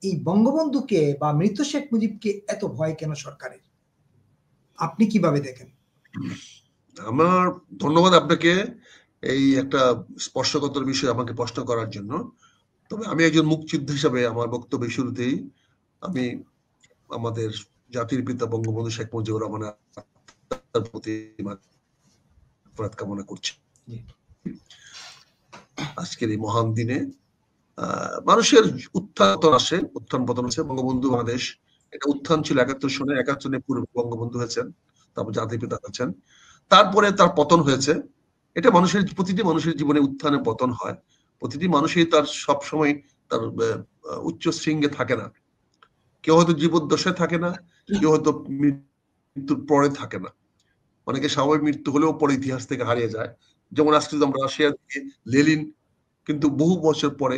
এই বঙ্গবন্ধুকে বা মৃত শেখ মুজিবকে এত ভয় কেন সরকারের? আপনি কিভাবে দেখেন? আমার ধন্যবাদ আপনাকে এই একটা স্পর্শকাতর বিষয় আমাকে প্রশ্ন করার জন্য। তবে আমি একজন মুক্তিযোদ্ধা হিসাবে আমার বক্তব্যের শুরুতেই আমি আমাদের জাতির পিতা বঙ্গবন্ধু শেখ মুজিবুর রহমানের আত্মার প্রতি মাগফিরাত কামনা করছি। আজকের এই মহান দিনে মানুষের উত্থান পতন আসে, উত্থান পতন হচ্ছে। বঙ্গবন্ধু বাংলাদেশ এটা উত্থান ছিল ৭১ সনে, ৭১ সনে পূর্বে বঙ্গবন্ধু হয়েছেন, তারপর জাতির পিতা হয়েছেন, তারপরে তার পতন হয়েছে। এটা প্রতিটি মানুষের জীবনে উত্থানে পতন হয়। প্রতিটি মানুষই তার সবসময় তার উচ্চ শৃঙ্গে থাকে না। কেউ হয়তো জীবদ্দশায় থাকে না, কেউ হয়তো মৃত্যুর পরে থাকে না। অনেকে স্বাভাবিক মৃত্যু হলেও পরে ইতিহাস থেকে হারিয়ে যায়। যেমন আজকে আমরা রাশিয়ার দিকে লেনিন কিন্তু বহু বছর পরে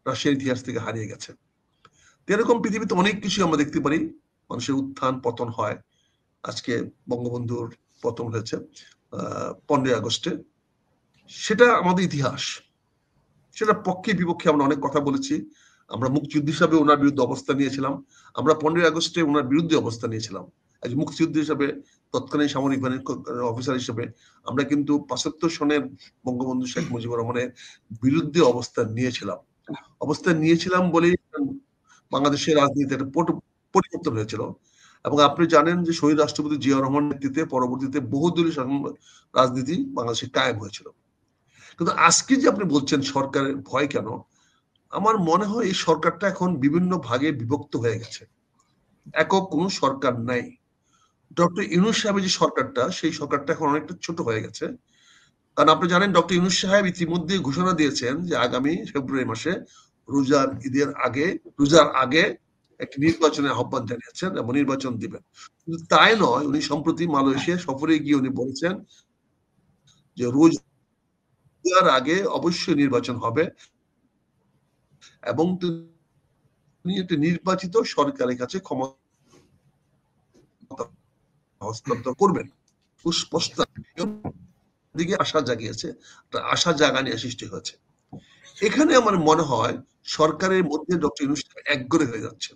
রাশিয়ার ইতিহাস থেকে হারিয়ে গেছে। এরকম পৃথিবীতে অনেক কিছু আমরা দেখতে পারি, মানুষের উত্থান পতন হয়। আজকে বঙ্গবন্ধুর পতন হয়েছে 15 আগস্টে। সেটা আমাদের ইতিহাস, সেটা পক্ষে বিপক্ষে আমরা অনেক কথা বলেছি। আমরা মুক্তিযুদ্ধ হিসাবে ওনার বিরুদ্ধে অবস্থান নিয়েছিলাম। আমরা 15 আগস্টে ওনার বিরুদ্ধে অবস্থান নিয়েছিলাম। একজন মুক্তিযুদ্ধ হিসাবে, তৎকালীন সামরিক বাহিনীর অফিসার হিসেবে আমরা কিন্তু ৭৫ সনের বঙ্গবন্ধু শেখ মুজিবুর রহমানের বিরুদ্ধে অবস্থান নিয়েছিলাম বলেই বাংলাদেশের রাজনীতিতে একটা পরিবর্তন হয়েছিল। এবং আপনি জানেন যে শহীদ রাষ্ট্রপতি জিয়াউর রহমানের নেতৃত্বে পরবর্তীতে বহুদলীয় রাজনীতি বাংলাদেশে কায়েম হয়েছিল। কিন্তু আজকে যে আপনি বলছেন সরকারের ভয় কেন, আমার মনে হয় এই সরকারটা এখন বিভিন্ন ভাগে বিভক্ত হয়ে গেছে, একক কোনো সরকার নাই। ডক্টর ইউনূস সাহেবের যে সরকারটা, সেই সরকারটা এখন অনেকটা ছোট হয়ে গেছে। কারণ আপনি জানেন ডক্টর ইউনূস সাহেব ইতিমধ্যে ঘোষণা দিয়েছেন যে আগামী ফেব্রুয়ারি মাসে রোজার আগে একটি নির্বাচনের আহ্বান জানিয়েছেন এবং নির্বাচন দিবেন। কিন্তু তাই নয়, উনি সম্প্রতি মালয়েশিয়া সফরে গিয়ে উনি বলেছেন যে রোজার আগে অবশ্যই নির্বাচন হবে এবং তিনি একটি নির্বাচিত সরকারের কাছে ক্ষমতা হস্তান্তর করবেন। সুস্পষ্ট দিকে আশা জাগিয়েছে, আশা জাগানিয়া সৃষ্টি হয়েছে। এখানে আমার মনে হয় সরকারের মধ্যে ডক্টর ইউনূস একগরে হয়ে যাচ্ছে।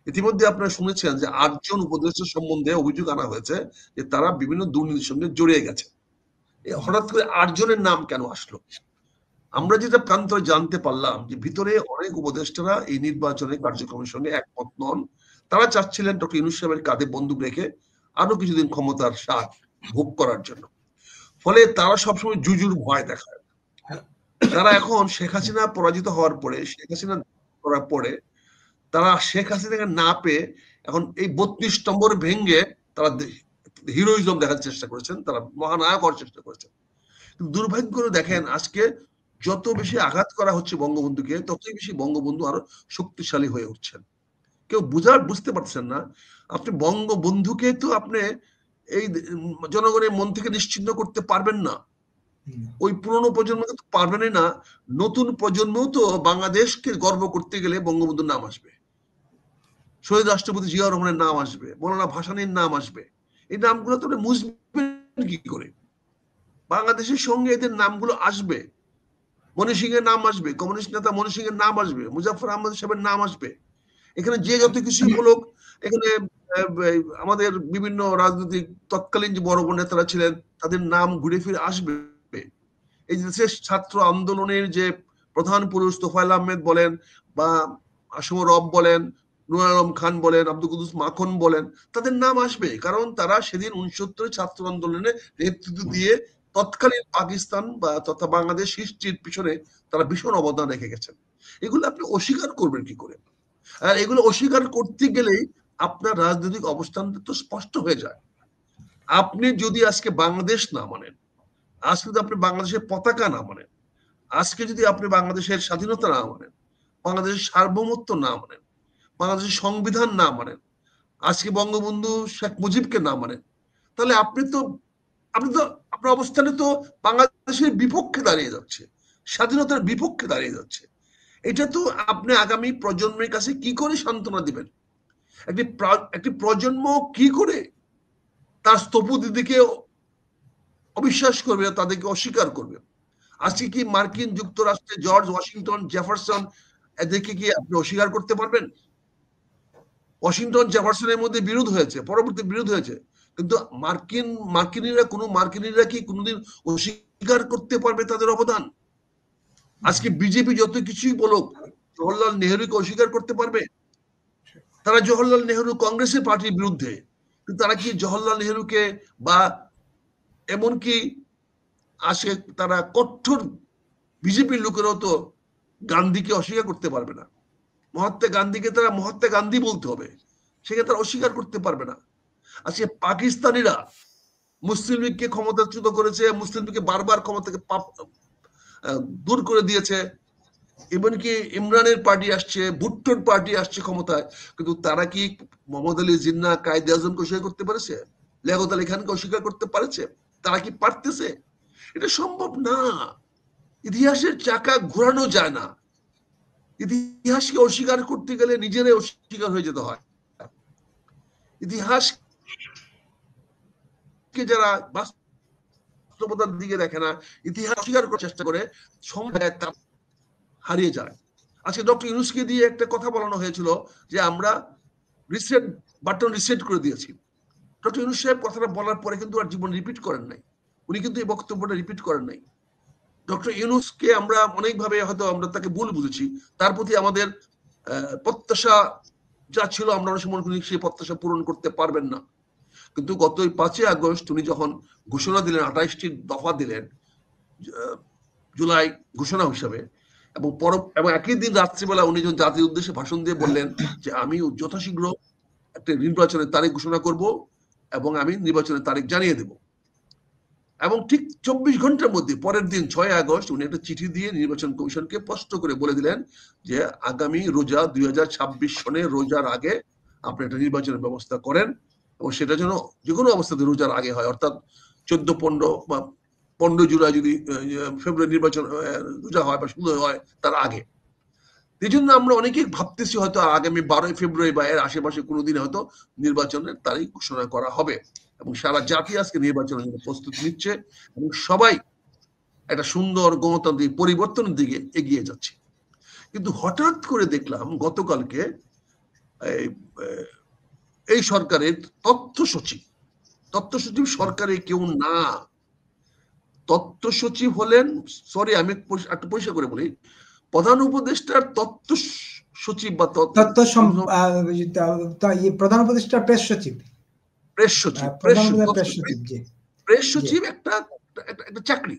ইতিমধ্যে আপনারা শুনেছেন যে ৮ জন উপদেষ্টা সম্বন্ধে অভিযোগ আনা হয়েছে যে তারা বিভিন্ন দুর্নীতির সঙ্গে জড়িয়ে গেছে। হঠাৎ করে ৮ জনের নাম কেন আসলো? আমরা যেটা প্রান্তরে জানতে পারলাম যে ভিতরে অনেক উপদেষ্টারা এই নির্বাচনের কার্যক্রমের সঙ্গে একমত নন। তারা চাচ্ছিলেন ডক্টর ইউনূস সাহেবের কাঁধে বন্দুক রেখে আরো কিছুদিন ক্ষমতার স্বাদ ভোগ করার জন্য। ফলে তারা সবসময় জুজুর ভয় দেখায়। তারা এখন শেখ হাসিনা পরাজিত হওয়ার পরে, শেখ হাসিনা করার পরে তারা শেখ হাসিনাকে না পেয়ে এখন এই ৩২ নম্বর ভেঙে তারা হিরোইজম দেখার চেষ্টা করেছেন, তারা মহানায়ক হওয়ার চেষ্টা করেছেন। কিন্তু দুর্ভাগ্য করে দেখেন আজকে যত বেশি আঘাত করা হচ্ছে বঙ্গবন্ধুকে, ততই বেশি বঙ্গবন্ধু আরো শক্তিশালী হয়ে উঠছেন। কেউ বুঝতে পারছেন না। আপনি বঙ্গবন্ধুকে তো আপনি এই জনগণের মন থেকে নিশ্চিহ্ন করতে পারবেন না। ওই পুরনো প্রজন্মকে তো পারবেনই না। নতুন প্রজন্মও তো বাংলাদেশকে গর্ব করতে গেলে বঙ্গবন্ধুর নাম আসবে, শহীদ রাষ্ট্রপতি জিয়াউর রহমানের নাম আসবে, মৌলানা ভাসানীর নাম আসবে। এই নামগুলো তো মুছবেন কি করে? বাংলাদেশের সঙ্গে এদের নামগুলো আসবে। মনি সিংয়ের নাম আসবে, কমিউনিস্ট নেতা মনি সিংয়ের নাম আসবে, মুজাফফর আহমদ সাহেবের নাম আসবে। এখানে যে যত কিছু বলুক, এখানে আমাদের বিভিন্ন রাজনৈতিক তৎকালীন যে বড় বড় নেতারা ছিলেন তাদের নাম ঘুরে ফিরে আসবে। এই দেশের ছাত্র আন্দোলনের যে প্রধান পুরুষ তোফায়েল আহমেদ বলেন বা আসম রব বলেন, নূর আলম খান বলেন, আব্দুল কুদ্দুস মাখন বলেন, তাদের নাম আসবে। কারণ তারা সেদিন 69 ছাত্র আন্দোলনে নেতৃত্ব দিয়ে তৎকালীন পাকিস্তান বা তথা বাংলাদেশ সৃষ্টির পিছনে তারা ভীষণ অবদান রেখে গেছেন। এগুলো আপনি অস্বীকার করবেন কি করে? আর এগুলো অস্বীকার করতে গেলেই আপনার রাজনৈতিক অবস্থান তো স্পষ্ট হয়ে যায়। আপনি যদি আজকে বাংলাদেশ না মানেন, আজকে যদি আপনি বাংলাদেশের পতাকা না মানেন, আজকে যদি আপনি বাংলাদেশের স্বাধীনতা না মানেন, বাংলাদেশের সার্বভৌমত্ব না মানেন, বাংলাদেশের সংবিধান না মানেন, আজকে বঙ্গবন্ধু শেখ মুজিবকে না মানেন, তাহলে আপনি তো আপনার অবস্থানে তো বাংলাদেশের বিপক্ষে দাঁড়িয়ে যাচ্ছে, স্বাধীনতার বিপক্ষে দাঁড়িয়ে যাচ্ছে। এটা তো আপনি আগামী প্রজন্মের কাছে কি করে সান্ত্বনা দিবেন? একটি প্রজন্ম কি করে তার স্থপতিদিকে অবিশ্বাস করবে, তাদেরকে অস্বীকার করবে? আজকে কি মার্কিন যুক্তরাষ্ট্রে জর্জ ওয়াশিংটন, জেফারসন এদেরকে কি আপনি অস্বীকার করতে পারবেন? ওয়াশিংটন জেফারসনের মধ্যে বিরোধ হয়েছে, পরবর্তী বিরোধ হয়েছে, কিন্তু মার্কিনীরা কি কোনোদিন অস্বীকার করতে পারবে তাদের অবদান? আজকে বিজেপি যত কিছুই বলুক, জওহরলাল নেহরুকে অস্বীকার করতে পারবে? তারা জওহরলাল নেহরু কংগ্রেসের পার্টির বিরুদ্ধে, কিন্তু তারা কি জওহরলাল নেহরুকে বা এমনকি আসে তারা কঠোর বিজেপির লোকেরাও তো গান্ধীকে অস্বীকার করতে পারবে না। মহাত্মা গান্ধীকে তারা মহাত্মা গান্ধী বলতে হবে, সেখানে তারা অস্বীকার করতে পারবে না। আজকে পাকিস্তানিরা মুসলিম লীগকে ক্ষমতাচ্যুত করেছে, মুসলিম লীগকে বারবার ক্ষমতা থেকে দূর করে দিয়েছে, এমনকি ইমরানের পার্টি আসছে, ভুট্টোর পার্টি আসছে ক্ষমতায়, কিন্তু তারা কি মোহাম্মদ আলী জিন্নাহ, কায়েদে আজমকে অস্বীকার করতে পারেছে? লিয়াকত আলী খানকে অস্বীকার করতে পারেছে? তারা কি পারতেছে? এটা সম্ভব না। ইতিহাসের চাকা ঘোরানো যায় না। ইতিহাসকে অস্বীকার করতে গেলে নিজেরাই অস্বীকার হয়ে যেতে হয়। ইতিহাসকে যারা বাস্তবতার দিকে দেখে না, ইতিহাস অস্বীকার করার চেষ্টা করে, সময় হারিয়ে যায়। আজকে ডক্টর ইউনূসকে দিয়ে একটা কথা বলানো হয়েছিল যে আমরা রিসেট বাটন রিসেট করে দিয়েছি। ডক্টর ইউনূস সাহেব কথাটা বলার পরে কিন্তু আর জীবন রিপিট করেন নাই, উনি কিন্তু এই বক্তব্যটা রিপিট করেন নাই। ডক্টর ইউনূসকে আমরা অনেকভাবে হয়তো আমরা তাকে ভুল বুঝেছি, তার প্রতি আমাদের প্রত্যাশা যা ছিল আমরা অনেক সময় করি সেই প্রত্যাশা পূরণ করতে পারবেন না। কিন্তু গত 5ই আগস্ট উনি যখন ঘোষণা দিলেন, 28টি দফা দিলেন জুলাই ঘোষণা হিসাবে, এবং একই দিন রাত্রিবেলা উনি যখন জাতির উদ্দেশ্যে ভাষণ দিয়ে বললেন যে আমি যথাশীঘ্র একটা নির্বাচনের তারিখ ঘোষণা করব এবং আমি নির্বাচনের তারিখ জানিয়ে দেব। এবং ঠিক 24 ঘন্টার মধ্যে পরের দিন 6 আগস্ট উনি একটা চিঠি দিয়ে নির্বাচন কমিশনকে স্পষ্ট করে বলে দিলেন যে আগামী রোজা 2026 সনে রোজার আগে আপনি একটা নির্বাচনের ব্যবস্থা করেন, এবং সেটা যেন যে কোনো অবস্থাতে রোজার আগে হয়, অর্থাৎ 14-15 বা 15 জুলাই যদি ফেব্রুয়ারি নির্বাচন রোজা হয় বা 16 হয় তার আগে। এই জন্য আমরা অনেকেই ভাবতেছি হয়তো আগামী 12 ফেব্রুয়ারি বা এর আশেপাশে কোনোদিন হয়তো নির্বাচনের তারিখ ঘোষণা করা হবে, এবং সারা জাতি আজকে নির্বাচনের জন্য প্রস্তুতি নিচ্ছে এবং সবাই একটা সুন্দর গণতান্ত্রিক পরিবর্তনের দিকে এগিয়ে যাচ্ছে। কিন্তু হঠাৎ করে দেখলাম গতকালকে এই সরকারের তথ্য সচিব সরকারে কেউ না, তথ্য সচিব হলেন, সরি আমি একটু পরিষ্কার করে বলি, প্রধান উপদেষ্টার তথ্য সচিব বা প্রধান উপদেষ্টার প্রেস সচিব একটা চাকরি,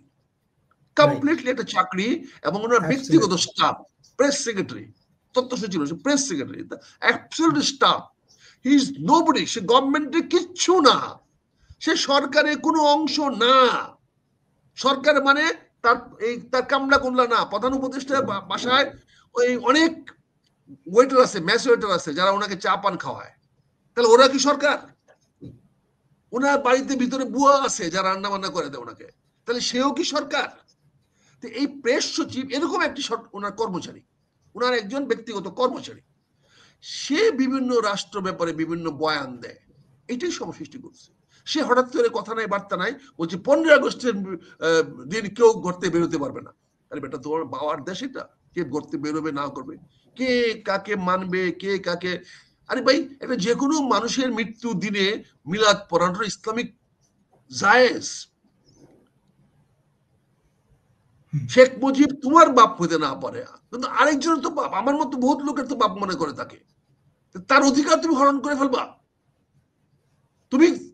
কমপ্লিটলি একটা চাকরি, এবং ওনার ব্যক্তিগত স্টাফ প্রেস সেক্রেটারি, তথ্য সচিব press secretary, absolute staff. He is nobody, সে গভর্নমেন্টের কিচ্ছু না, সে সরকারের কোনো অংশ না। সরকার মানে তার কামলা কুমলা না। প্রধান উপদেষ্টার বাসায় ওই অনেক ওয়েটার আছে, ম্যাস ওয়েটার আছে যারা ওনাকে চা পান খাওয়ায়, তাহলে ওরা কি সরকার? ওনার বাড়িতে ভিতরে বুয়া আছে যারা রান্না বান্না করে দেয় ওনাকে, তাহলে সেও কি সরকার? তো এই প্রেস সচিব এরকম একটি ওনার কর্মচারী, ওনার একজন ব্যক্তিগত কর্মচারী, সে বিভিন্ন রাষ্ট্র ব্যাপারে বিভিন্ন বয়ান দেয়, এটাই সমস্যা সৃষ্টি করছে। সে হঠাৎ করে কথা নাই বার্তা নাই বলছে 15 আগস্টের দিন কেউ ঘুরতে বেরোতে পারবে না। আরে বেটা, তোমার বাবার দেশ এটা, কে ঘুরতে বেরোবে না করবে, কে কাকে মানবে, কে কাকে? আরে ভাই, এটা যে কোনো মানুষের মৃত্যু দিনে মিলাদ পড়ানোর ইসলামিক জায়েজ। শেখ মুজিব তোমার বাপ হইতে না পারে, কিন্তু আরেকজনের তো বাপ, আমার মতো বহুত লোকের তো বাপ মনে করে তাকে, তার অধিকার তুমি হরণ করে ফেলবা।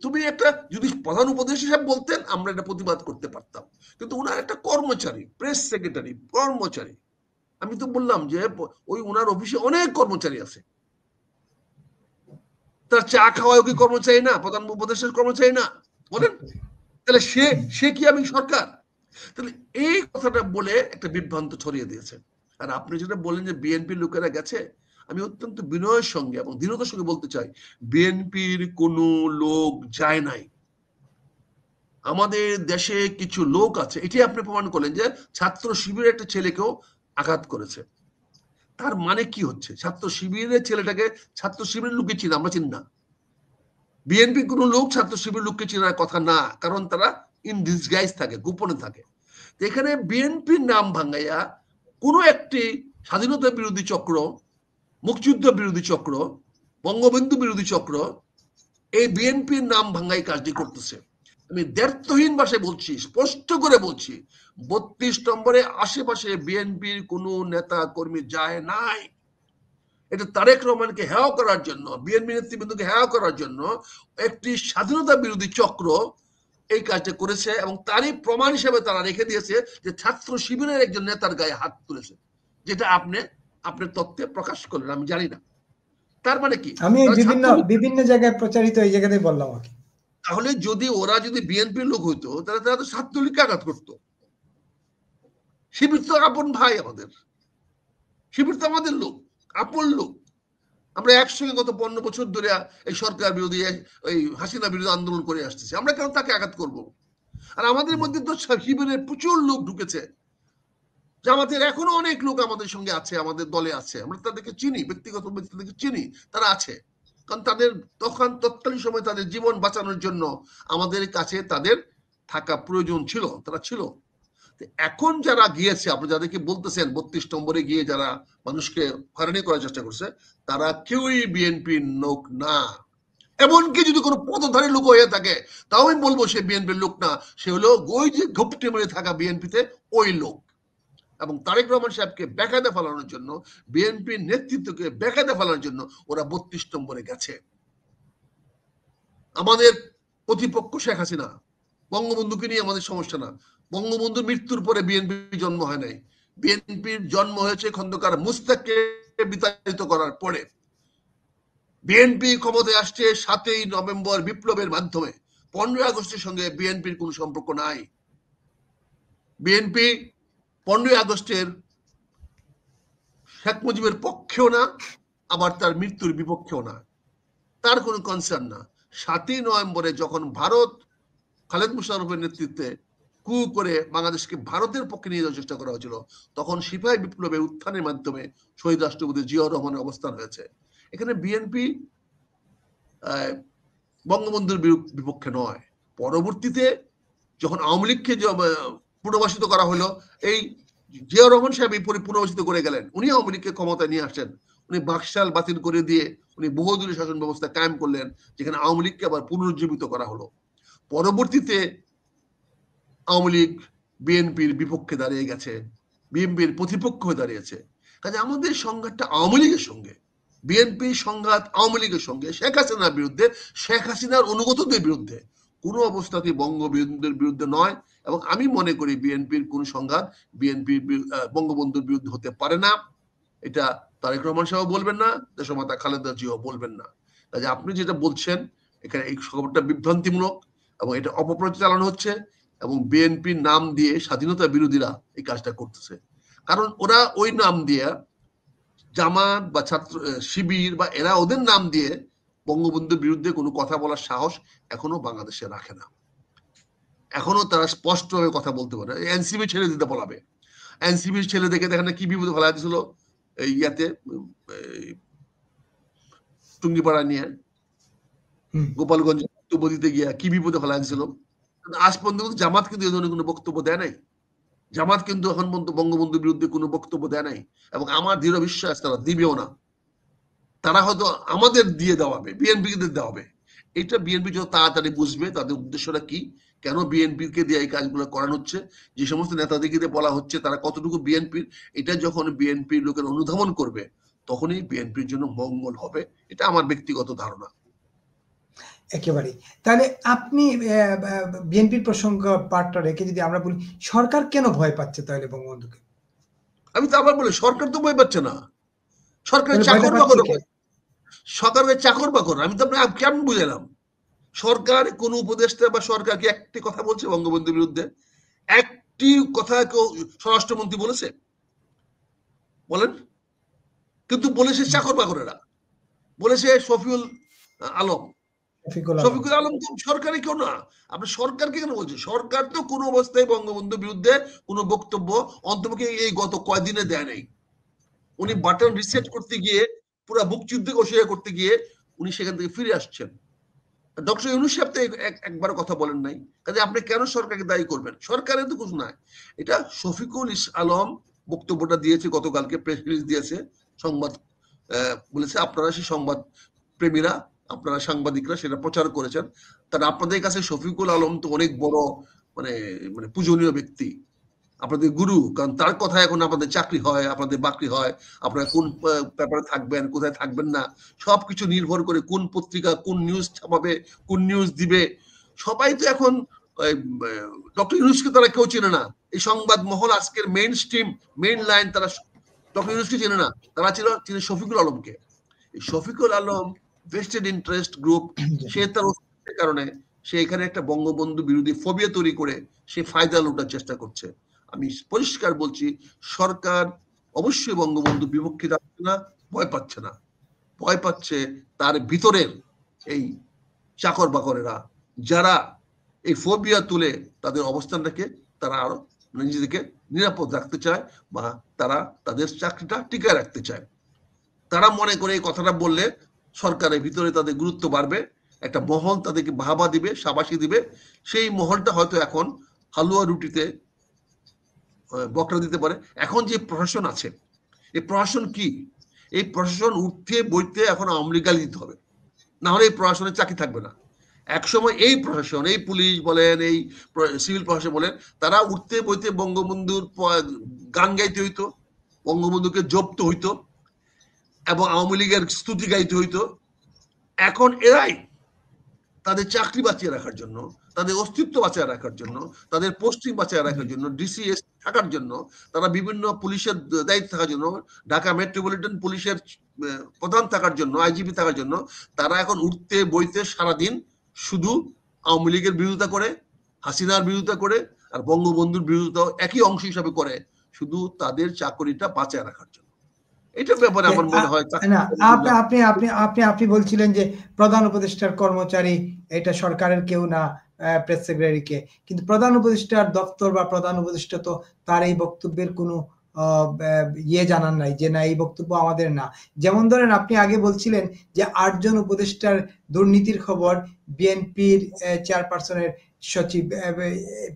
তুমি একটা যদি প্রধান উপদেষ্টা সাহেব বলতেন আমরা এটা প্রতিবাদ করতে পারতাম, কিন্তু ওনার একটা কর্মচারী, প্রেস সেক্রেটারি কর্মচারী, আমি তো বললাম যে ওই ওনার অফিসে অনেক কর্মচারী আছে, তার চা খাওয়ায় কি কর্মচারী না? প্রধান উপদেষ্টার কর্মচারী না? বলেন, তাহলে সে কি আমি সরকার? তাহলে এই কথাটা বলে একটা বিভ্রান্ত ছড়িয়ে দিয়েছে। আর আপনি যেটা বলেন যে বিএনপির লোকেরা গেছে, আমি অত্যন্ত বিনয়ের সঙ্গে এবং দৃঢ়তার সঙ্গে বলতে চাই, বিএনপির কোনো লোক যায় নাই। আমাদের দেশে কিছু লোক আছে, এটি আপনি প্রমাণ করলেন যে ছাত্র শিবিরের একটা ছেলেকেও আঘাত করেছে। তার মানে কি হচ্ছে? ছাত্র শিবিরের ছেলেটাকে ছাত্র শিবিরের লোককে চিনি, আমরা চিনি না। বিএনপি কোনো লোক ছাত্র শিবিরের লোককে চেনার কথা না, কারণ তারা ইন ডিসগাইজ থাকে, গোপনে থাকে। এখানে বিএনপির নাম ভাঙাইয়া কোনো একটি স্বাধীনতা বিরোধী চক্র, মুক্তিযুদ্ধ বিরোধী চক্র, বঙ্গবন্ধু বিরোধী চক্র এই বিএনপির নাম ভাঙ্গাই কাজটি করতেছে। আমি দ্ব্যর্থহীন ভাষায় বলছি, স্পষ্ট করে বলছি, 32 নম্বরে আশেপাশে বিএনপির কোন নেতা কর্মী যায় নাই। এটা তারেক রহমানকে হেয় করার জন্য, বিএনপি নেতৃবৃন্দকে হেয় করার জন্য একটি স্বাধীনতা বিরোধী চক্র এই কাজটা করেছে, এবং তারই প্রমাণ হিসেবে তারা রেখে দিয়েছে যে ছাত্র শিবিরের একজন নেতার গায়ে হাত তুলেছে, যেটা আপনি আপনার তথ্যে প্রকাশ করলেন, আমি জানি না। তার মানে কি? আমি বিভিন্ন জায়গায় প্রচারিত এই জায়গাতে বললাম আর কি। তাহলে ওরা যদি বিএনপির লোক হইতো, তাহলে তারা তো ছাত্রলীগকে আঘাত করতো। শিবির তো আপন ভাই আমাদের, শিবির তো আমাদের লোক, আপন লোক। আমরা একসঙ্গে গত 15 বছর ধরে এই সরকার বিরোধী, এই হাসিনা বিরোধী আন্দোলন করে আসতেছি, আমরা কেন তাকে আঘাত করব? আর আমাদের মধ্যে তো শিবিরের প্রচুর লোক ঢুকেছে, জামাতের এখনো অনেক লোক আমাদের সঙ্গে আছে, আমাদের দলে আছে, আমরা তাদেরকে চিনি, ব্যক্তিগত তাদেরকে চিনি, তারা আছে। কারণ তাদের তৎকালীন সময় তাদের জীবন বাঁচানোর জন্য আমাদের কাছে তাদের থাকা প্রয়োজন ছিল, তারা ছিল। এখন যারা গিয়েছে, আপনি যাদেরকে বলতেছেন 32 নম্বরে গিয়ে যারা মানুষকে হয়রানি করার চেষ্টা করছে, তারা কেউই বিএনপির লোক না। এমনকি যদি কোনো পদধারী লোক হয়ে থাকে, তাও আমি বলবো সে বিএনপির লোক না, সে হলো ওই যে ঘপটে মেরে থাকা বিএনপিতে ওই লোক। এবং তারেক রহমান সাহেবকে বেকায়দা ফেলানোর জন্য, বিএনপির নেতৃত্বকে বেকায়দা ফেলানোর জন্য ওরা 32 নম্বরে গেছে। আমাদের প্রতিপক্ষ শেখ হাসিনা, বঙ্গবন্ধুকে নিয়ে আমাদের সমস্যা না। বঙ্গবন্ধুর মৃত্যুর পরে বিএনপি জন্ম হয় নাই, বিএনপির জন্ম হয়েছে খন্দকার মুস্তাককে বিতাড়িত করার পরে। বিএনপি ক্ষমতায় আসছে 7ই নভেম্বর বিপ্লবের মাধ্যমে। 15 আগস্টের সঙ্গে বিএনপির কোন সম্পর্ক নাই। বিএনপি 15 আগস্টের শেখ মুজিবের পক্ষেও না, আবার তার মৃত্যুর বিপক্ষেও না, তার কোনো কনসার্ন না। 7ই নভেম্বরে যখন ভারত খালেদ মুশাররফের নেতৃত্বে কু করে বাংলাদেশকে ভারতের পক্ষে নিয়ে যাওয়ার চেষ্টা করা হয়েছিল, তখন সিপাহী বিপ্লবের উত্থানের মাধ্যমে শহীদ রাষ্ট্রপতি জিয়াউর রহমানের অবস্থান হয়েছে। এখানে বিএনপি বঙ্গবন্ধুর বিপক্ষে নয়। পরবর্তীতে যখন আওয়ামী লীগকে পুনর্বাসিত করা হলো, এই জিয়াউর রহমান সাহেব পুনর্বাসিত করে গেলেন, উনি আওয়ামী লীগকে ক্ষমতায় নিয়ে আসেন। উনি বাকশাল বাতিল করে দিয়ে উনি বহুদলীয় শাসন ব্যবস্থা কায়েম করলেন, যেখানে আওয়ামী লীগকে আবার পুনরুজ্জীবিত করা হলো। পরবর্তীতে আওয়ামী লীগ বিএনপির বিপক্ষে দাঁড়িয়ে গেছে, বিএনপির প্রতিপক্ষ হয়ে দাঁড়িয়েছে। কাজে আমাদের সংঘাতটা আওয়ামী লীগের সঙ্গে, বিএনপির সংঘাত আওয়ামী লীগের সঙ্গে, শেখ হাসিনার বিরুদ্ধে, শেখ হাসিনার অনুগতদের বিরুদ্ধে, কোনো অবস্থাতেই বঙ্গবন্ধুর বিরুদ্ধে নয়। এবং আমি মনে করি বিএনপির কোন সংঘাত বিএনপির বঙ্গবন্ধুর বিরুদ্ধে হতে পারে না। এটা তারেক রহমান সাহেব বলবেন না, দেশমাতা খালেদা জিয়াও বলবেন না। কাজে আপনি যেটা বলছেন এখানে এই খবরটা বিভ্রান্তিমূলক, এবং এটা অপপ্রচার চালানো হচ্ছে, এবং বিএনপির নাম দিয়ে স্বাধীনতা বিরোধীরা এই কাজটা করতেছে। কারণ ওরা ওই নাম দিয়ে জামাত বা ছাত্র শিবির বা এরা ওদের নাম দিয়ে বঙ্গবন্ধুর বিরুদ্ধে কোনো কথা বলার সাহস এখনো বাংলাদেশে রাখে না। এখনো তারা স্পষ্টভাবে কথা বলতে পারে। এনসিবি ছেড়ে দিতে বলাবে, এনসিবির ছেলে দেখে দেখেন কি বিপদে ফেলা দিয়েছিল এই ইয়াতে টুঙ্গিপাড়া নিয়ে, গোপালগঞ্জ বক্তব্য দিতে গিয়া কি বিপদে ফেলা দিয়েছিল। আজ পর্যন্ত জামাত কিন্তু এই ধরনের কোনো বক্তব্য দেয় নাই। জামাত কিন্তু এখন পর্যন্ত বঙ্গবন্ধুর বিরুদ্ধে কোনো বক্তব্য দেয় নাই, এবং আমার দৃঢ় বিশ্বাস তারা দিবেও না। তারা হয়তো আমাদের দিয়ে দেওয়া হবে, বিএনপিকে দেওয়া হবে। এটা বিএনপি যত তাড়াতাড়ি বুঝবে তাদের উদ্দেশ্যটা কি, কেন বিএনপিকে দিয়ে এই কাজগুলো করানো হচ্ছে, যে সমস্ত নেতাদেরকে দিয়ে বলা হচ্ছে তারা কতটুকু বিএনপির, এটা যখন বিএনপির লোকের অনুধাবন করবে তখনই বিএনপির জন্য মঙ্গল হবে। এটা আমার ব্যক্তিগত ধারণা। একেবারে। তাহলে আপনি বিএনপির প্রসঙ্গ পার্টটা রেখে যদি আমরা বলি, সরকার কেন ভয় পাচ্ছে তাহলে বঙ্গবন্ধুকে? আমি তো আবার বলি, সরকার তো ভয় পাচ্ছে না, সরকারের চাকর বাকর, সরকারের চাকর বাকর। আমি তো আপনাকে কেমন বুঝালাম? সরকার কোন উপদেষ্টা বা সরকার কি একটি কথা বলছে বঙ্গবন্ধুর বিরুদ্ধে? একটি কথা কেউ স্বরাষ্ট্রমন্ত্রী বলেছে? বলেন। কিন্তু বলেছে চাকর বাকরেরা, বলেছে শফিকুল আলম। শফিকুল আলম তো সরকারি কেউ না। আপনি সরকারকে কেন বলছেন? সরকার তো কোনো অবস্থায় বঙ্গবন্ধুর বিরুদ্ধে কোনো বক্তব্য অন্তপক্ষে এই গত কয়দিনে দেয় নাই। উনি বাটন রিসেট করতে গিয়ে, পুরো মুক্তিযুদ্ধ ঘোষণা করতে গিয়ে উনি সেখান থেকে ফিরে আসছেন। ডক্টর ইউনূস সাহেব তো একবার কথা বলেন নাই। কাজে আপনি কেন সরকারকে দায়ী করবেন? সরকারের তো কিছু নাই। এটা শফিকুল আলম বক্তব্যটা দিয়েছে গতকালকে, প্রেস রিলিজ দিয়েছে, সংবাদ বলেছে আপনারা সেই সংবাদ প্রেমীরা, আপনারা সাংবাদিকরা সেটা প্রচার করেছেন। তারা আপনাদের কাছে শফিকুল আলম তো অনেক বড় মানে মানে পূজনীয় ব্যক্তি, আপনাদের গুরু, কারণ তার কথা এখন আপনাদের চাকরি হয়, আপনাদের বাকরি হয়, আপনারা কোন পেপারে থাকবেন, কোথায় থাকবেন না, সবকিছু নির্ভর করে কোন পত্রিকা কোন নিউজ ছাপাবে, কোন নিউজ দিবে। সবাই তো এখন ডক্টর ইউনূসকে তারা কেউ চেনে না। এই সংবাদ মহল আজকের মেইন স্ট্রিম মেইন লাইন তারা ডক্টর ইউনূসকে চেনে না, তারা চিনে শফিকুল আলমকে। Shafiqul Alam vested interest group, সে তার অস্তিত্বের কারণে সে এখানে একটা বঙ্গবন্ধু বিরোধী ফোবিয়া তৈরি করে সে ফায়দা লুটার চেষ্টা করছে। আমি পরিষ্কার বলছি, সরকার অবশ্যই বঙ্গবন্ধু বিপক্ষে যাচ্ছে না, ভয় পাচ্ছে না, ভয় পাচ্ছে তার ভিতরের এই চাকর বাকরেরা, যারা এই ফোবিয়া তুলে তাদের অবস্থানটাকে তারা আরো নিজেদেরকে নিরাপদ রাখতে চায় বা তারা তাদের চাকরিটা টিকায় রাখতে চায়। তারা মনে করে এই কথাটা বললে সরকারের ভিতরে তাদের গুরুত্ব বাড়বে, একটা মহল তাদেরকে বাহবা দিবে, শাবাশি দিবে। সেই মহলটা হয়তো এখন হালুয়া রুটিতে বকরা দিতে পারে। এখন যে প্রশাসন আছে, এই প্রশাসন কি? এই প্রশাসন উঠতে বইতে এখন আওয়ামী লীগ গালি দিতে হবে, না হলে এই প্রশাসনের চাকরি থাকবে না। একসময় এই প্রশাসন, এই পুলিশ বলেন, এই সিভিল প্রশাসন বলেন, তারা উঠতে বইতে বঙ্গবন্ধুর গান গাইতে হইতো, বঙ্গবন্ধুকে জপ্ত হইতো এবং আওয়ামী লীগের স্তুতি গাইতে হইতো। এখন এরাই তাদের চাকরি বাঁচিয়ে রাখার জন্য, তাদের অস্তিত্ব বাঁচিয়ে রাখার জন্য, তাদের পোস্টিং বাঁচিয়ে রাখার জন্য, ডিসিএস থাকার জন্য, তারা বিভিন্ন পুলিশের দায়িত্ব থাকার জন্য, ঢাকা মেট্রোপলিটন পুলিশের প্রধান থাকার জন্য, আইজিপি থাকার জন্য, তারা এখন উঠতে বইতে সারাদিন শুধু আওয়ামী লীগের বিরোধিতা করে, হাসিনার বিরোধিতা করে, আর বঙ্গবন্ধুর বিরোধিতাও একই অংশ হিসাবে করে, শুধু তাদের চাকরিটা বাঁচিয়ে রাখার জন্য। এটার ব্যাপারে আমার মনে হয় না, আপনি বলছিলেন যে প্রধান উপদেষ্টার কর্মচারী এটা সরকারের কেউ না, প্রেস সেক্রেটারিকে, কিন্তু প্রধান উপদেষ্টার দপ্তর বা প্রধান উপদেষ্টা তো তার এই বক্তব্যের কোনো জানান নাই যে না এই বক্তব্য আমাদের না। যেমন ধরেন আপনি আগে বলছিলেন যে 8 জন উপদেষ্টার দুর্নীতির খবর বিএনপির চেয়ারপারসনের সচিব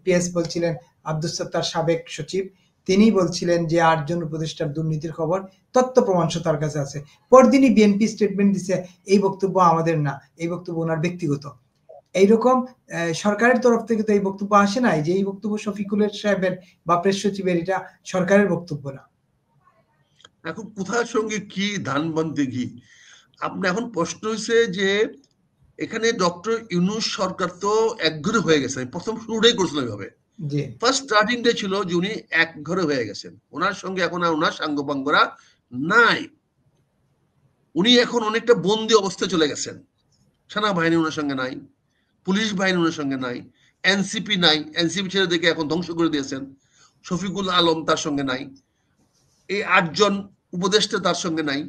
পিএস বলছিলেন, আব্দুস সাত্তার সাবেক সচিব, তিনি বলছিলেন যে 8 জন উপদেষ্টার দুর্নীতির খবর তথ্য প্রমাণ তার কাছে আছে। পরদিনই বিএনপি স্টেটমেন্ট দিছে এই বক্তব্য আমাদের না, এই বক্তব্য ওনার ব্যক্তিগত। এইরকম সরকারের তরফ থেকে তো এই বক্তব্য আসে নাই যে এই বক্তব্য শফিকুলের সাহেবের বা প্রেস সচিবের, এটা সরকারের বক্তব্য না। এখন কোথার সঙ্গে কি ধান বানতে ঘি? আপনি এখন প্রশ্ন হয়েছে যে এখানে ডক্টর ইউনূস সরকার তো একঘরে হয়ে গেছে, প্রথম শুরুটাই করছিল এইভাবে। ফার্স্ট স্টার্টিং ডে ছিল যে উনি একঘরে হয়ে গেছেন, ওনার সঙ্গে এখন আর ওনার সাঙ্গপাঙ্গরা নাই। উনি এখন অনেকটা বন্দি অবস্থায় চলে গেছেন। সেনাবাহিনী ওনার সঙ্গে নাই, পুলিশ বাহিনী ওনার সঙ্গে নাই, এনসিপি নাই, এনসিপি ছেড়ে দেখে এখন ধ্বংস করে দিয়েছেন। শফিকুল আলম তার সঙ্গে নাই, এই 8 জন উপদেষ্টা তার সঙ্গে নাই।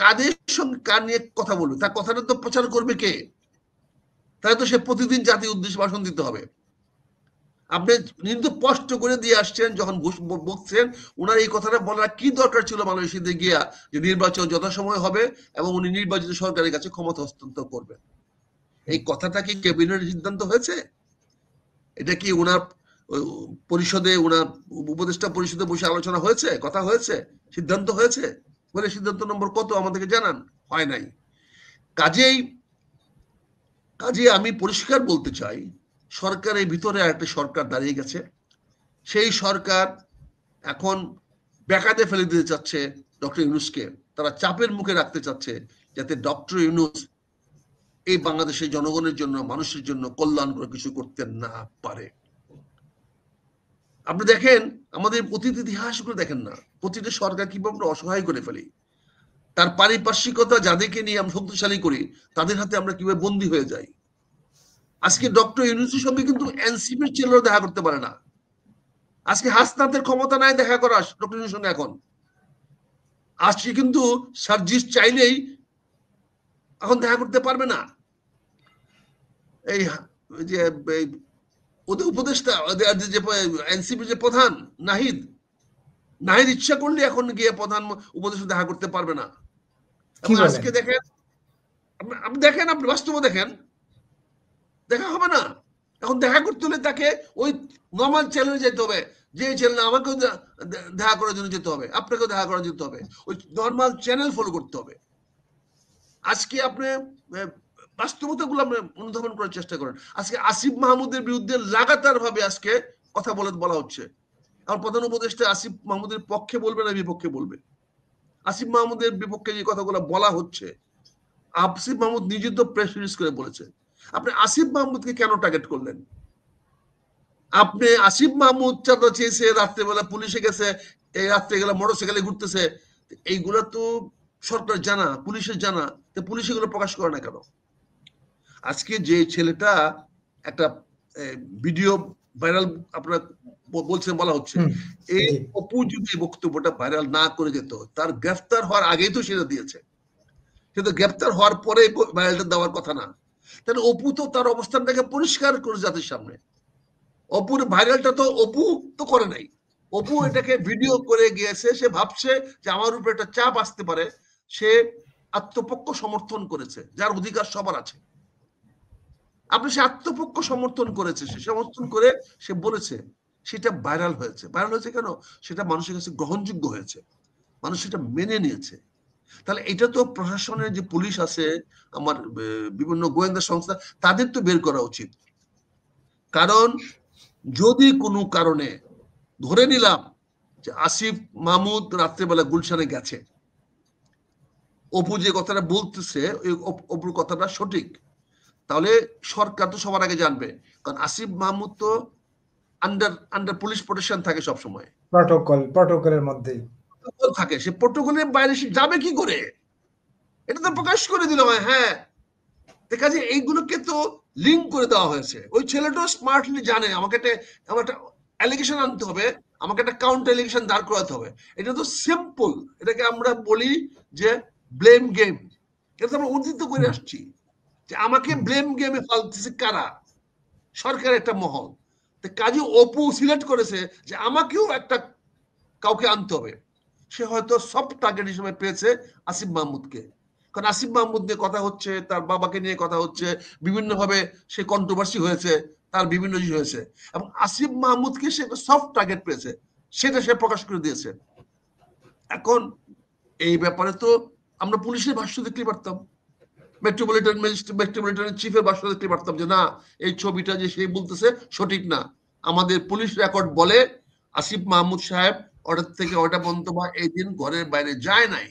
কাদের সঙ্গে কার নিয়ে কথা বলবে? তার কথাটা তো প্রচার করবে কে? তাহলে তো সে প্রতিদিন জাতির উদ্দেশ্যে ভাষণ দিতে হবে। আপনি কিন্তু স্পষ্ট করে দিয়ে আসছেন যখন বলছেন, ওনার এই কথাটা বলার কি দরকার ছিল মালয়েশিয়াতে গিয়া যে নির্বাচন যথাসময় হবে এবং উনি নির্বাচিত সরকারের কাছে ক্ষমতা হস্তান্তর করবেন। এই কথাটা কি ক্যাবিনেটের সিদ্ধান্ত হয়েছে? এটা কি ওনার পরিষদে, ওনার উপদেষ্টা পরিষদে বসে আলোচনা হয়েছে, কথা হয়েছে, সিদ্ধান্ত হয়েছে? বলে সিদ্ধান্ত নম্বর কত আমাদেরকে জানান। হয় নাই। কাজেই আমি পরিষ্কার বলতে চাই, সরকারের ভিতরে একটা সরকার দাঁড়িয়ে গেছে। সেই সরকার এখন বেকায়দায় ফেলে দিতে চাচ্ছে ডক্টর ইউনূসকে। তারা চাপের মুখে রাখতে চাচ্ছে যাতে ডক্টর ইউনূস এই বাংলাদেশের জনগণের জন্য, মানুষের জন্য কল্যাণকর কিছু করতে না পারে। আপনি দেখেন আমাদের অতীত ইতিহাসগুলো দেখেন না, প্রতিটা সরকার কিভাবে আমরা অসহায় করে ফেলি। তার পারিপার্শ্বিকতা যাদেরকে নিয়ে আমরা শক্তিশালী করি তাদের হাতে আমরা কিভাবে বন্দী হয়ে যাই। আজকে ডক্টর ইউনূসের সঙ্গে কিন্তু এনসিপির ছেলেরা দেখা করতে পারে না। আজকে হাসনাতের ক্ষমতা নাই দেখা করার ডক্টর ইউনূসের সঙ্গে। এখন আজকে কিন্তু সার্জিস চাইলেই এখন দেখা করতে পারবে না। এই যে ওদের উপদেষ্টা, যে এনসিপি যে প্রধান নাহিদ ইচ্ছা করলে এখন গিয়ে প্রধান উপদেষ্টা দেখা করতে পারবে না। আজকে দেখেন, আপনি বাস্তবে দেখেন দেখা হবে না। এখন দেখা করতে হলে তাকে ওই নর্মাল চ্যানেলে যেতে হবে, যে চ্যানেল আমাকেও দেখা করার জন্য যেতে হবে, আপনাকেও দেখা করার যেতে হবে, ওই নর্মাল চ্যানেল ফলো করতে হবে। আজকে আপনি বাস্তবতাগুলো আপনি অনুধাবন করার চেষ্টা করেন। আজকে আসিফ মাহমুদের বিরুদ্ধে লাগাতার ভাবে আজকে কথা বলা হচ্ছে। আমার প্রধান উপদেষ্টা আসিফ মাহমুদের পক্ষে বলবে না বিপক্ষে বলবে? আসিফ মাহমুদের বিপক্ষে যে কথাগুলো বলা হচ্ছে, আসিফ মাহমুদ নিজে তো প্রেস রিলিজ করে বলেছে। আপনি আসিফ মাহমুদকে কেন টার্গেট করলেন? আপনি আসিফ মাহমুদ চাঁদা চেয়েছে, রাত্রেবেলা পুলিশে গেছে, এই রাত্রে গেলা মোটরসাইকেলে ঘুরতেছে, এইগুলা তো সরকার জানা, পুলিশের জানা, তো পুলিশ এগুলো প্রকাশ করে না কেন? আজকে যে ছেলেটা একটা ভিডিও ভাইরাল আপনারা বলছেন, বলা হচ্ছে, এই অপু যদি বক্তব্যটা ভাইরাল না করে যেত, তার গ্রেফতার হওয়ার আগেই তো সেটা দিয়েছে, কিন্তু গ্রেফতার হওয়ার পরে ভাইরালটা দেওয়ার কথা না। তাহলে অপু তো তার অবস্থানটাকে পরিষ্কার করে জাতির সামনে, অপুর ভাইরালটা তো অপু তো করে নাই, অপু এটাকে ভিডিও করে গিয়েছে, সে ভাবছে যে আমার উপরে একটা চাপ আসতে পারে, সে আত্মপক্ষ সমর্থন করেছে, যার অধিকার সবার আছে। আপনি সে আত্মপক্ষ সমর্থন করেছে, সে সমর্থন করে সে বলেছে, সেটা ভাইরাল হয়েছে। ভাইরাল হয়েছে কেন? সেটা মানুষের কাছে গ্রহণযোগ্য হয়েছে, মানুষ সেটা মেনে নিয়েছে। তাহলে এটা তো প্রশাসনের যে পুলিশ আছে, আমার বিভিন্ন গোয়েন্দা সংস্থা, তাদের তো বের করা উচিত। কারণ যদি কোনো কারণে ধরে নিলাম যে আসিফ মাহমুদ রাত্রেবেলা গুলশানে গেছে, অপু যে কথাটা বলতেছে ওই অপুর কথাটা সঠিক, তাহলে সরকার তো সবার আগে জানবে, কারণ আসিফ মাহমুদ তো আন্ডার পুলিশ প্রোটেকশন থাকে সব সময়, প্রটোকলের মধ্যেই থাকে, সে প্রোটোকলের বাইরে সে যাবে কি করে? এটা তো প্রকাশ করে দিল হয়। হ্যাঁ, কাজে এইগুলোকে তো লিঙ্ক করে দেওয়া হয়েছে। ওই ছেলেটাও স্মার্টলি জানে আমাকে আমার একটা অ্যালিগেশন আনতে হবে, আমাকে একটা কাউন্টার অ্যালিগেশন দাঁড় করাতে হবে। এটা তো সিম্পল, এটাকে আমরা বলি যে ব্লেম গেম। এটা আমরা অর্জিত করে আসছি যে আমাকে ব্লেম গেমে ফালতেছে কারা? সরকার একটা মহল। কাজে অপু সিলেক্ট করেছে যে আমাকেও একটা কাউকে আনতে হবে। সে হয়তো সফট টার্গেট হিসেবে পেয়েছে আসিফ মাহমুদকে, কারণ আসিফ মাহমুদ নিয়ে কথা হচ্ছে, তার বাবাকে নিয়ে কথা হচ্ছে, বিভিন্নভাবে সে কন্ট্রোভার্সি হয়েছে, তার বিভিন্ন জিনিস হয়েছে, এবং আসিফ মাহমুদকে সে সফট টার্গেট পেয়েছে, সেটা সে প্রকাশ করে দিয়েছে। এখন এই ব্যাপারে তো আমরা পুলিশের ভাষ্য দেখতে পারতাম, মেট্রোপলিটন চিফের ভাষ্য দেখতে পারতাম যে না, এই ছবিটা যে সে বলতেছে সঠিক না। আমাদের পুলিশ রেকর্ড বলে আসিফ মাহমুদ সাহেব অর্ডার থেকে অর্ডার পর্যন্ত বা এই দিন ঘরের বাইরে যায় নাই,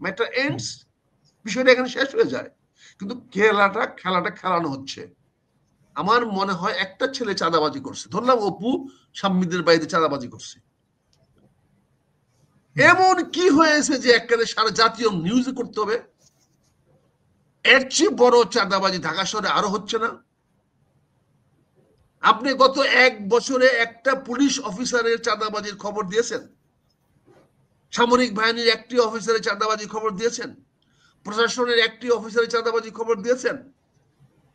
ম্যাটার এন্ডস, বিষয়টা এখানে শেষ হয়ে যায়। কিন্তু খেলাটা খেলানো হচ্ছে। আমার মনে হয় একটা ছেলে চাঁদাবাজি করছে, ধরলাম অপু সাম্মিদের বাড়িতে চাঁদাবাজি করছে, এমন কি হয়েছে যে একেবারে সারা জাতীয় নিউজে করতে হবে? এর চেয়ে বড় চাঁদাবাজি ঢাকা শহরে আরো হচ্ছে না? আপনি গত 1 বছরে একটা পুলিশ অফিসারের চাঁদাবাজির খবর দিয়েছেন? সামরিক বাহিনীর একটি অফিসারের চাঁদাবাজির খবর দিয়েছেন? প্রশাসনের একটি অফিসারের চাঁদাবাজির খবর দিয়েছেন?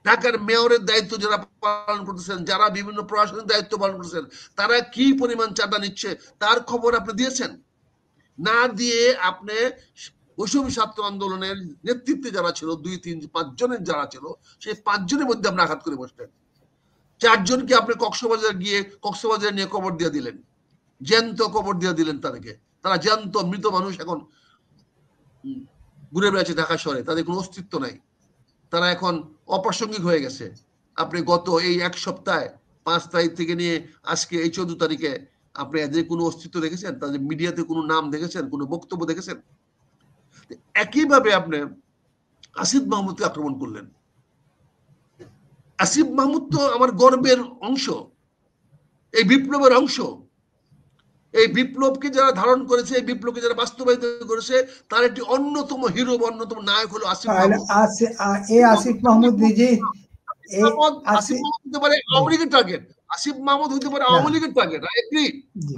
ঢাকার মেয়রের দায়িত্ব যারা পালন করতেছেন, যারা বিভিন্ন প্রশাসনিক দায়িত্ব পালন করতেছেন, তারা কি পরিমাণ চাঁদা নিচ্ছে তার খবর আপনি দিয়েছেন? না দিয়ে আপনি বৈষম্য ছাত্র আন্দোলনের নেতৃত্বে যারা ছিল, 2, 3, 5 জনের যারা ছিল, সেই 5 জনের মধ্যে আপনি আঘাত করে বসলেন। 4 জনকে আপনি কক্সবাজার নিয়ে কবর দিয়ে দিলেন, জ্যান্ত কবর দিয়ে দিলেন তাদেরকে। তারা জ্যান্ত মৃত মানুষ এখন ঘুরে বেড়াচ্ছে ঢাকা শহরে, তাদের কোনো অস্তিত্ব নাই, তারা এখন অপ্রাসঙ্গিক হয়ে গেছে। আপনি গত এই 1 সপ্তাহে 5 তারিখ থেকে নিয়ে আজকে এই 14 তারিখে আপনি এদের কোনো অস্তিত্ব দেখেছেন? তাদের মিডিয়াতে কোনো নাম দেখেছেন? কোনো বক্তব্য দেখেছেন? একইভাবে আপনি আসিফ মাহমুদকে আক্রমণ করলেন। আসিফ মাহমুদ তো আমার গর্বের অংশ, এই বিপ্লবের অংশ। এই বিপ্লবকে যারা ধারণ করেছে, এই বিপ্লবকে যারা বাস্তবায়িত করেছে, তার একটি অন্যতম হিরো, অন্যতম নায়ক হলো আসিফ মাহমুদ। আসিফ মাহমুদ নিজেই আসিফ মাহমুদ হতে পারে আওয়ামী লীগের টার্গেট, আসিফ মাহমুদ হতে পারে আওয়ামী লীগের target, I agree.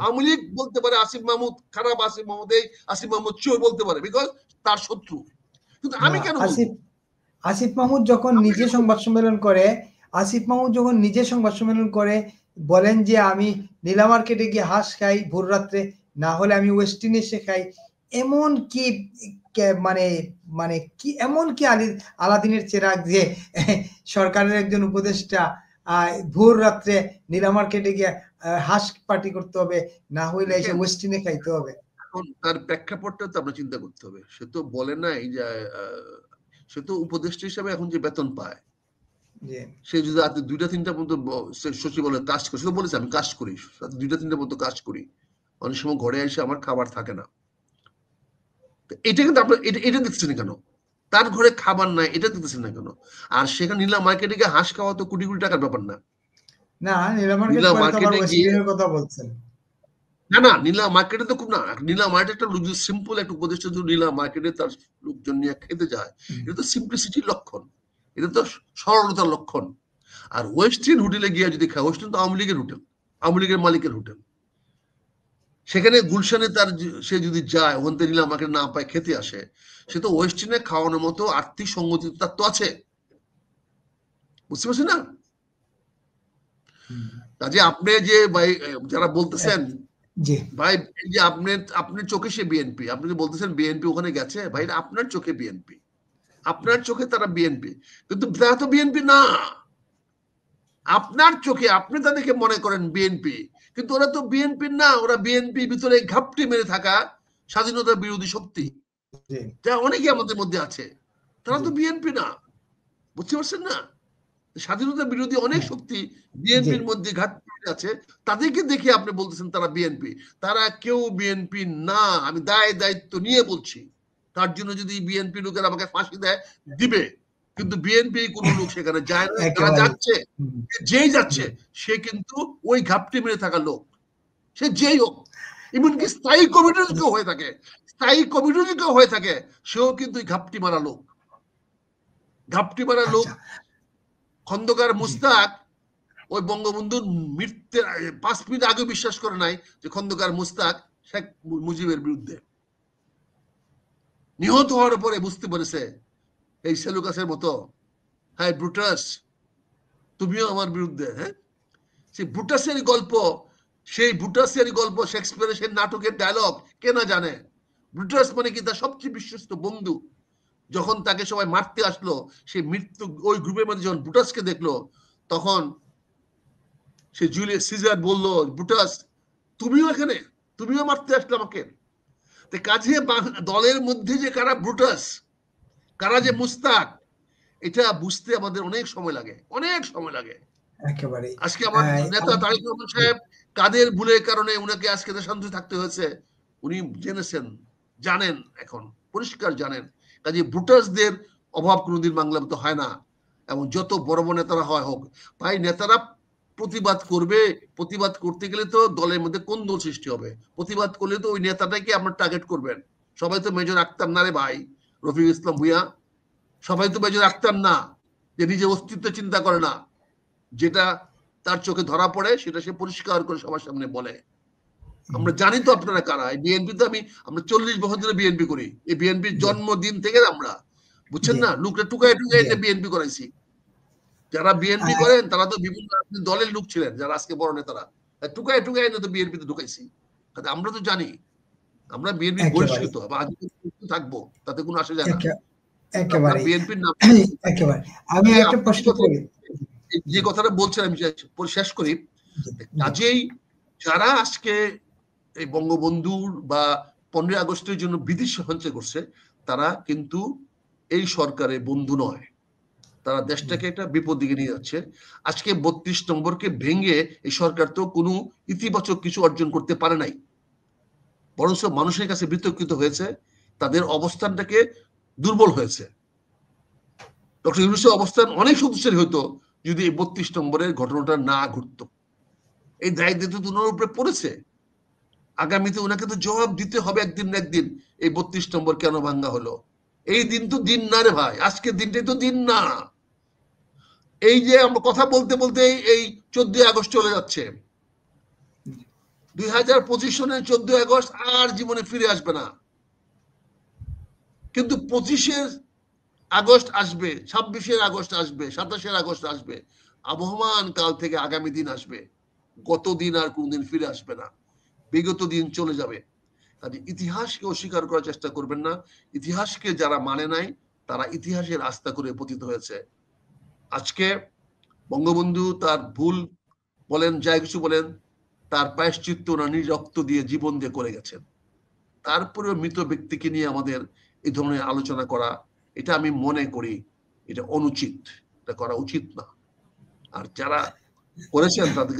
Awami League বলতে পারে আসিফ মাহমুদ খারাপ, আসিফ মাহমুদ এই, আসিফ মাহমুদ চোর বলতে পারে, বিকজ তার শত্রু। কিন্তু আমি কেন বলবো? আসিফ মাহমুদ যখন নিজে সংবাদ সম্মেলন করে, বলেন যে আমি নীলা মার্কেটে গিয়ে হাঁস খাই ভোর রাত্রে, না হলে আমি ওয়েস্ট ইন্ডিজে খাই, এমন কি কি এমন কি আলাদিনের চেরাগ যে সরকারের একজন উপদেষ্টা ভোর রাত্রে নীলা মার্কেটে গিয়ে হাঁস পার্টি করতে হবে, না হইলে এসে দেখেন, ওয়েস্টিনে খাইতে হবে। এখন তার প্রেক্ষাপটটা তো আমরা চিন্তা করতে হবে। সে তো বলে নাই যে সে তো উপদেষ্টা হিসাবে এখন যে বেতন পায়, জি সে যদি রাতে 2টা-3টা পর্যন্ত সচিবালয়ে কাজ করে, সে তো বলেছে আমি কাজ করি, রাতে 2টা-3টা পর্যন্ত কাজ করি, অনেক সময় ঘরে এসে আমার খাবার থাকে না। তো এটা কিন্তু আপনার এটা দেখতেছেন কেন? তার ঘরে খাবার নাই, এটা দেখতেছেন না কেন? আর সেখানে নীলা মার্কেটে গিয়ে হাঁস খাওয়া তো কোটি কোটি টাকার ব্যাপার না। না, নীলা মার্কেট নীলা পরে তো আবার মার্কেটে গিয়ে, ওয়েস্টিনের কথা বলছেন। না না, নীলা মার্কেটে তো খুব না, নীলা মার্কেট একটা লোক যদি সিম্পল একটা উপদেষ্টা যদি নীলা মার্কেটে তার লোকজন নিয়ে খেতে যায়, এটা তো সিম্পলিসিটির লক্ষণ, এটা তো সরলতার লক্ষণ। আর ওয়েস্টিন হোটেলে গিয়ে যদি খায়, ওয়েস্টিন তো আওয়ামী লীগের হোটেল, আওয়ামী লীগের মালিকের হোটেল, সেখানে গুলশানে তার সে যদি যায়, ওখান থেকে নীলা মার্কেট না পায় খেতে আসে, সে তো ওয়েস্টিনে খাওয়ানোর মতো আর্থিক সঙ্গতি তার তো আছে, বুঝতে পারছি না? কাজে আপনি যে ভাই যারা বলতেছেন জি ভাই, এই যে আপনার চোখে সে বিএনপি, আপনি যে বলতেছেন বিএনপি ওখানে গেছে, ভাই আপনার চোখে বিএনপি, আপনার চোখে তারা বিএনপি, কিন্তু তারা তো বিএনপি না। আপনার চোখে আপনি তাদেরকে মনে করেন বিএনপি, কিন্তু ওরা তো বিএনপি না, ওরা বিএনপি ভিতরে ঘাপটি মেরে থাকা স্বাধীনতা বিরোধী শক্তি, জি যা অনেকে আমাদের মধ্যে আছে, তারা তো বিএনপি না, বুঝতে পারছেন না? স্বাধীনতা বিরোধী অনেক হ্যাঁ, শক্তি জি বিএনপির মধ্যে ঘাটতি আছে, তাদেরকে দেখে আপনি বলতেছেন তারা বিএনপি, তারা কেউ বিএনপি না, আমি দায়িত্ব নিয়ে বলছি। তার জন্য যদি বিএনপি লোকের আমাকে ফাঁসি দেয়, দিবে, কিন্তু বিএনপি কোন লোক সেখানে যায় না, যারা একেবারে যাচ্ছে, যেই যাচ্ছে সে কিন্তু ওই ঘাপটি মেরে থাকা লোক, সে যেই হোক, এমনকি স্থায়ী কমিটির কেউ হয়ে থাকে, স্থায়ী কমিটির কেউ হয়ে থাকে, সেও কিন্তু ঘাপটি মারা লোক, ঘাপটি মারা লোক। আচ্ছা খন্দকার মুস্তাক ওই বঙ্গবন্ধুর মৃত্যুর 5 মিনিট আগে বিশ্বাস করে নাই যে খন্দকার মুস্তাক শেখ মুজিবের বিরুদ্ধে, নিহত হওয়ার পরে বুঝতে পেরেছে এই সেলুকাসের মতো, হ্যাঁ ব্রুটাস তুমিও আমার বিরুদ্ধে। হ্যাঁ, সেই ব্রুটাসের গল্প, সেই ব্রুটাসের গল্প শেক্সপিয়ারের সেই নাটকের ডায়লগ কে না জানে? ব্রুটাস মানে কি তার সবচেয়ে বিশ্বস্ত বন্ধু, যখন তাকে সবাই মারতে আসলো, সেই মৃত্যু ওই গ্রুপের মধ্যে যখন ব্রুটাসকে দেখলো, তখন সে জুলিয়াস সিজার বললো, ব্রুটাস তুমিও এখানে, তুমিও মারতে আসলে আমাকে। কাজে দলের মধ্যে যে কারা ব্রুটাস, কারা যে মুস্তাক, এটা বুঝতে আমাদের অনেক সময় লাগে, অনেক সময় লাগে। একেবারে আজকে আমার নেতা তারেক রহমান সাহেব কাদের ভুলের কারণে উনাকে আজকে দেশান্তরে থাকতে হয়েছে, উনি জেনেছেন, জানেন, এখন পরিষ্কার জানেন। কাজে ব্রুটাসদের অভাব কোনোদিন বাংলা তো হয় না, এবং যত বড় বড় নেতারা হয় হোক, ভাই নেতারা প্রতিবাদ করবে, প্রতিবাদ করতে গেলে তো দলের মধ্যে কোন দল সৃষ্টি হবে, প্রতিবাদ করলে তো ওই নেতাটাকে আপনার টার্গেট করবেন। সবাই তো মেজর আক্তার না রে ভাই, রফিক ইসলাম ভুইয়া, সবাই তো মেজর আক্তার না, যে নিজের অস্তিত্ব চিন্তা করে না, যেটা তার চোখে ধরা পড়ে সেটা সে পরিষ্কার করে সবার সামনে বলে। আমরা জানি তো আপনারা কারা, বিএনপি তো আমরা 40 বছর ধরে বিএনপি করি, এই বিএনপির জন্মদিন থেকে আমরা, বুঝছেন না, লোকটা টুকায় এনে বিএনপি করাইছি। যারা বিএনপি করেন তারা তো বিভিন্ন দলের লোক ছিলেন, যারা আজকে বড় নেতারা, টুকায় এনে তো বিএনপিতে ঢুকাইছি। আমরা তো জানি আমরা বিএনপি বহিষ্কৃত থাকবো, তাতে কোনো আসে যায় না। একেবারে বিএনপির নাম একেবারে। আমি একটা প্রশ্ন করি, যে কথাটা বলছেন আমি শেষ করি। কাজেই যারা আজকে এই বঙ্গবন্ধুর বা 15 আগস্টের জন্য বিদেশি সঞ্চয় করছে, তারা কিন্তু এই সরকারের বন্ধু নয়, তারা দেশটাকে একটা বিপদ দিকে নিয়ে যাচ্ছে। আজকে 32 নম্বরকে ভেঙে এই সরকার তো কোনো ইতিবাচক কিছু অর্জন করতে পারে নাই, বরঞ্চ মানুষের কাছে বিতর্কিত হয়েছে, তাদের অবস্থানটাকে দুর্বল হয়েছে। ডক্টর ইউনূসের অবস্থান অনেক শক্তিশালী হতো যদি এই 32 নম্বরের ঘটনাটা না ঘটতো। এই দায়িত্ব তো ওনার উপরে পড়েছে, আগামীতে ওনাকে তো জবাব দিতে হবে একদিন না একদিন, এই 32 নম্বর কেন ভাঙ্গা হলো। এই দিন তো দিন না রে ভাই, আজকের দিনটাই তো দিন না। এই যে আমরা কথা বলতে বলতে এই 14 আগস্ট চলে যাচ্ছে, 2025 সনের 14 আগস্ট আর জীবনে ফিরে আসবে না, কিন্তু 25 আগস্ট আসবে, 26 আগস্ট আসবে, 27 আগস্ট আসবে, আবহমান কাল থেকে আগামী দিন আসবে, গত দিন আর কোনদিন ফিরে আসবে না, বিগত দিন চলে যাবে। কাজে ইতিহাসকে অস্বীকার করার চেষ্টা করবেন না, ইতিহাসকে যারা মানে নাই তারা ইতিহাসের আস্থা করে পতিত হয়েছে। আজকে বঙ্গবন্ধু তার ভুল বলেন, যাই কিছু বলেন, তার প্রায়শ্চিত্ত ওনার নিজ রক্ত দিয়ে, জীবন দিয়ে করে গেছেন। তারপরেও মৃত ব্যক্তিকে নিয়ে আমাদের এই ধরনের আলোচনা করা, এটা আমি মনে করি এটা অনুচিত, এটা করা উচিত না। আর যারা করেছেন তাদেরকে